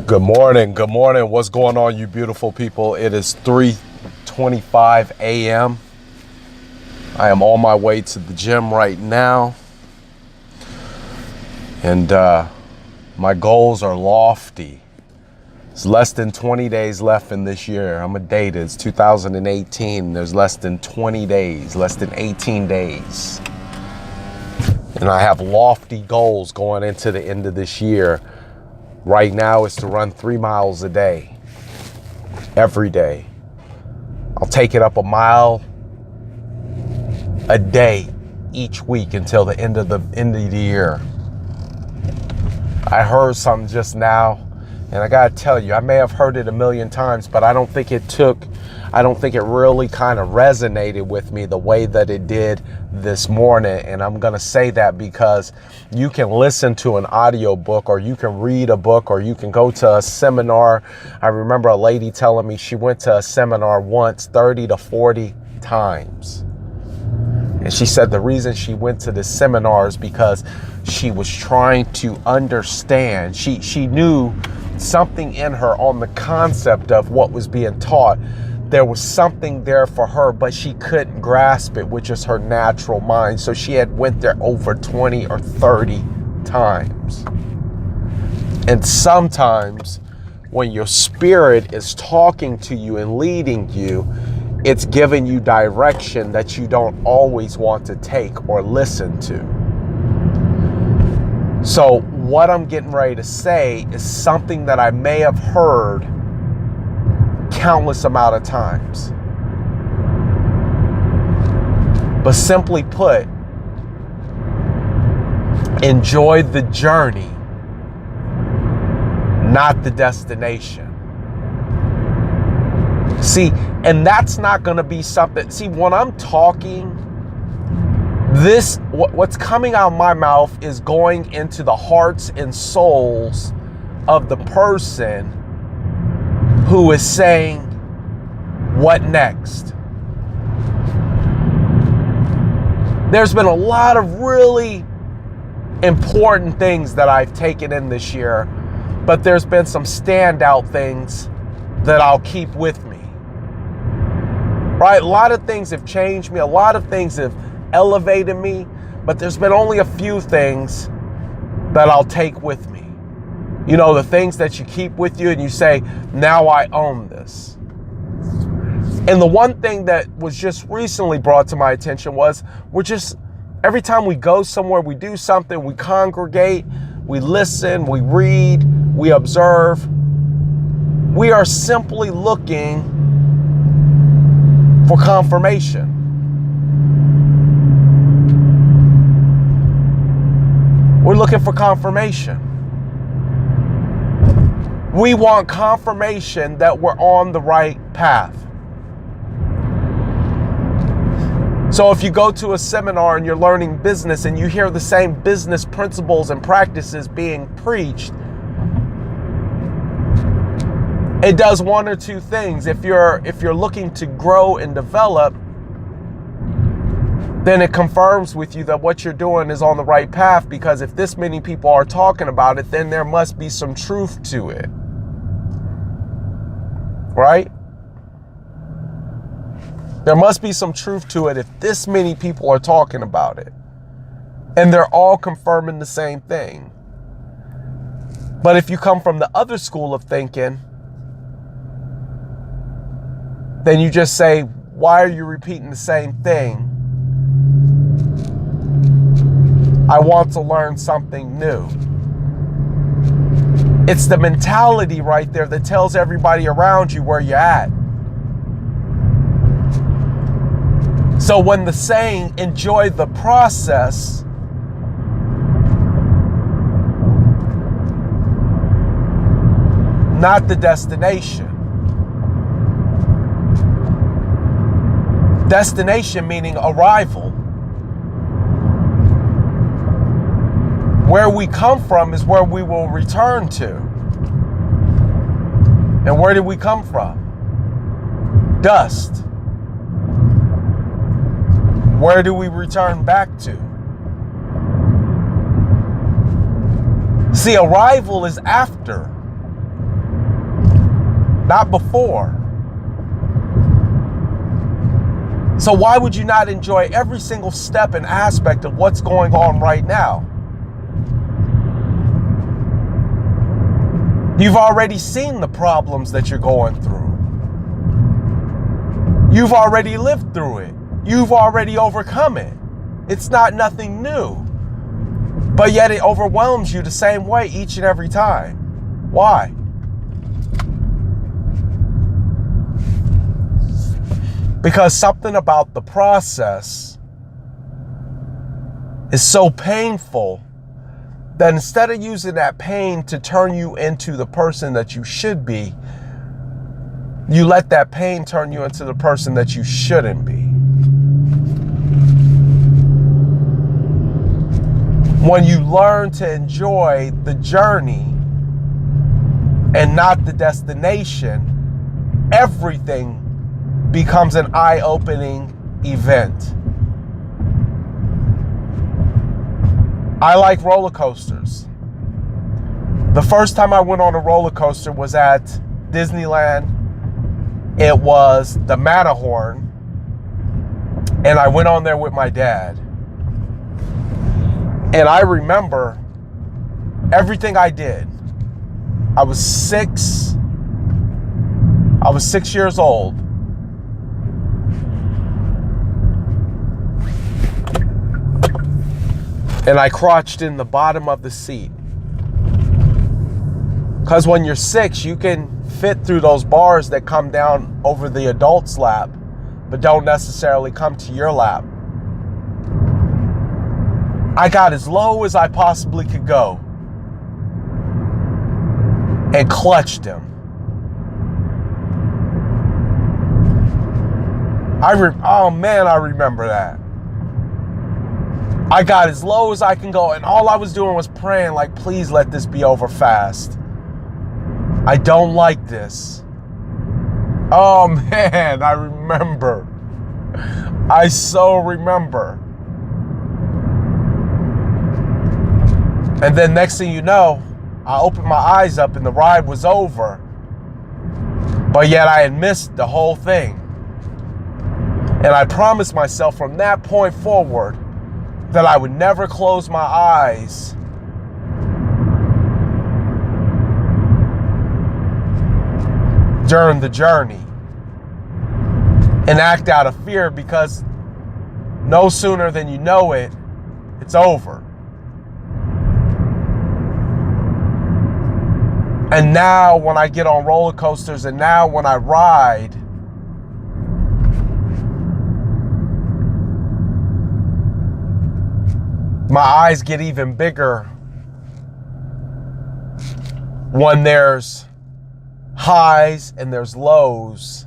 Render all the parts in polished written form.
Good morning. Good morning. What's going on, you beautiful people? It is 3:25 a.m. I am on my way to the gym right now. And my goals are lofty. It's less than 20 days left in this year. I'm a data. It's 2018. There's less than 20 days, less than 18 days. And I have lofty goals going into the end of this year. Right now is to run 3 miles a day, every day. I'll take it up a mile a day each week until the end of the year. I heard something just now, and I gotta tell you, I may have heard it a million times, but I don't think it really kind of resonated with me the way that it did this morning. And I'm gonna say that because you can listen to an audio book, or you can read a book, or you can go to a seminar. I remember a lady telling me she went to a seminar once 30 to 40 times. And she said the reason she went to the seminar is because she was trying to understand. She knew something in her on the concept of what was being taught. There was something there for her, but she couldn't grasp it, which is her natural mind. So she had went there over 20 or 30 times. And sometimes when your spirit is talking to you and leading you, it's giving you direction that you don't always want to take or listen to. So what I'm getting ready to say is something that I may have heard countless amount of times. But simply put, enjoy the journey, not the destination. See, and that's not going to be something. See, when I'm talking, what's coming out of my mouth is going into the hearts and souls of the person who is saying, what next? There's been a lot of really important things that I've taken in this year, but there's been some standout things that I'll keep with me. Right? A lot of things have changed me. A lot of things have elevated me, but there's been only a few things that I'll take with me. You know, the things that you keep with you and you say, now I own this. And the one thing that was just recently brought to my attention was every time we go somewhere, we do something, we congregate, we listen, we read, we observe. We are simply looking for confirmation. We're looking for confirmation. We want confirmation that we're on the right path. So if you go to a seminar and you're learning business and you hear the same business principles and practices being preached, it does one or two things. If you're looking to grow and develop, then it confirms with you that what you're doing is on the right path, because if this many people are talking about it, then there must be some truth to it. Right? There must be some truth to it if this many people are talking about it. And they're all confirming the same thing. But if you come from the other school of thinking, then you just say, why are you repeating the same thing? I want to learn something new. It's the mentality right there that tells everybody around you where you're at. So when the saying, enjoy the process, not the destination. Destination meaning arrival. Where we come from is where we will return to. And where did we come from? Dust. Where do we return back to? See, arrival is after. not before. So why would you not enjoy every single step and aspect of what's going on right now? You've already seen the problems that you're going through. You've already lived through it. You've already overcome it. It's not nothing new. But yet it overwhelms you the same way each and every time. Why? Because something about the process is so painful that instead of using that pain to turn you into the person that you should be, you let that pain turn you into the person that you shouldn't be. When you learn to enjoy the journey and not the destination, everything becomes an eye-opening event. I like roller coasters. The first time I went on a roller coaster was at Disneyland. It was the Matterhorn, and I went on there with my dad. And I remember everything I did. I was 6 years old. And I crouched in the bottom of the seat. Because when you're 6, you can fit through those bars that come down over the adult's lap, but don't necessarily come to your lap. I got as low as I possibly could go and clutched him. Oh man, I remember that. I got as low as I can go, and all I was doing was praying, like, please let this be over fast. I don't like this. Oh man, I remember. I so remember. And then next thing you know, I opened my eyes up and the ride was over. But yet I had missed the whole thing. And I promised myself from that point forward that I would never close my eyes during the journey and act out of fear, because no sooner than you know it, it's over. And now when I get on roller coasters and now when I ride, my eyes get even bigger when there's highs and there's lows.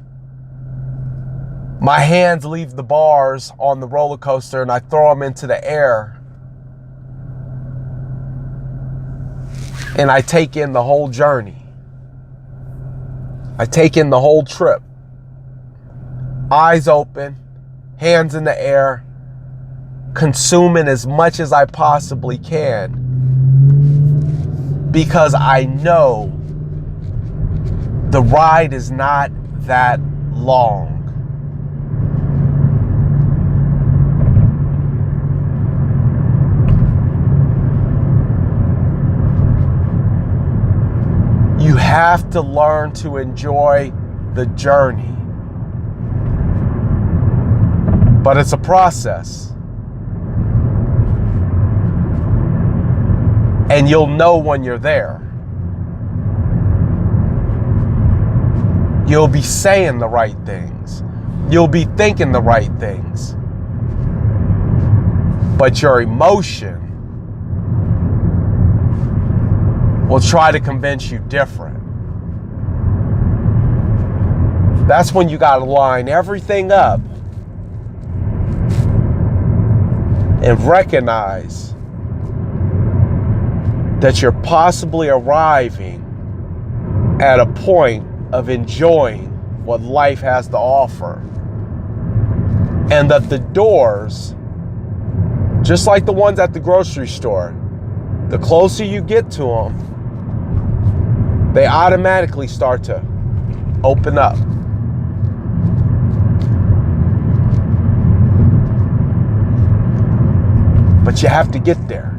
My hands leave the bars on the roller coaster and I throw them into the air. And I take in the whole journey. I take in the whole trip. Eyes open, hands in the air, consuming as much as I possibly can, because I know the ride is not that long. You have to learn to enjoy the journey. But it's a process. And you'll know when you're there. You'll be saying the right things. You'll be thinking the right things. But your emotion will try to convince you different. That's when you got to line everything up and recognize that you're possibly arriving at a point of enjoying what life has to offer. And that the doors, just like the ones at the grocery store, the closer you get to them, they automatically start to open up. But you have to get there.